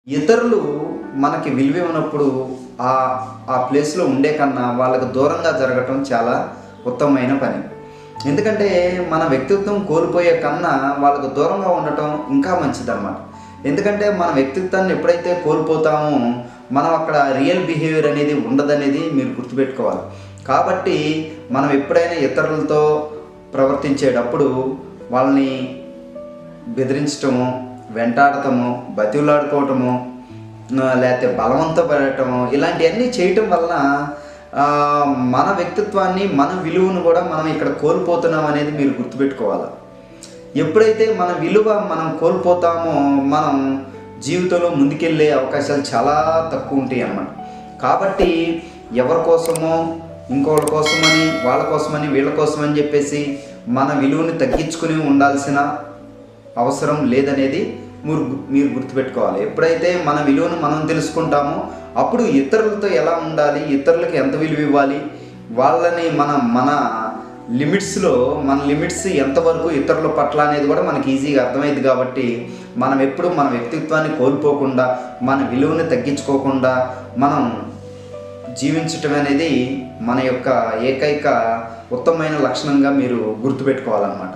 ఇతరులు మనకి విలువ ఇవ్వనప్పుడు ఆ ఆ ప్లేస్‌లో ఉండే కన్నా వాళ్ళకి దూరంగా జరగటం చాలా ఉత్తమమైన పని. ఎందుకంటే మన వ్యక్తిత్వం కోల్పోయే కన్నా వాళ్ళకు దూరంగా ఉండటం ఇంకా మంచిదన్నమాట. ఎందుకంటే మన వ్యక్తిత్వాన్ని ఎప్పుడైతే కోల్పోతామో మనం అక్కడ రియల్ బిహేవియర్ అనేది ఉండదనేది మీరు గుర్తుపెట్టుకోవాలి. కాబట్టి మనం ఎప్పుడైనా ఇతరులతో ప్రవర్తించేటప్పుడు వాళ్ళని బెదిరించటము, వెంటాడటము, బతిమిలాడుకోవటము, లేతే బలవంతపడటము ఇలాంటియన్నీ చేయటం వలన మన వ్యక్తిత్వాన్ని, మన విలువను కూడా మనం ఇక్కడ కోల్పోతున్నాం అనేది మీరు గుర్తుపెట్టుకోవాలి. ఎప్పుడైతే మన విలువ మనం కోల్పోతామో మనం జీవితంలో ముందుకెళ్ళే అవకాశాలు చాలా తక్కువ ఉంటాయి అన్నమాట. కాబట్టి ఎవరి కోసమో, ఇంకోళ్ళ కోసమని, వాళ్ళ కోసమని, వీళ్ళ కోసమని చెప్పేసి మన విలువని తగ్గించుకుని ఉండాల్సిన అవసరం లేదనేది మీరు గుర్తుపెట్టుకోవాలి. ఎప్పుడైతే మన విలువను మనం తెలుసుకుంటామో అప్పుడు ఇతరులతో ఎలా ఉండాలి, ఇతరులకు ఎంత విలువ ఇవ్వాలి, వాళ్ళని మన లిమిట్స్లో మన లిమిట్స్ ఎంతవరకు ఇతరుల పట్ల అనేది కూడా మనకి ఈజీగా అర్థమైంది. కాబట్టి మనం ఎప్పుడు మన వ్యక్తిత్వాన్ని కోల్పోకుండా, మన విలువని తగ్గించుకోకుండా మనం జీవించటం అనేది మన యొక్క ఏకైక ఉత్తమమైన లక్షణంగా మీరు గుర్తుపెట్టుకోవాలన్నమాట.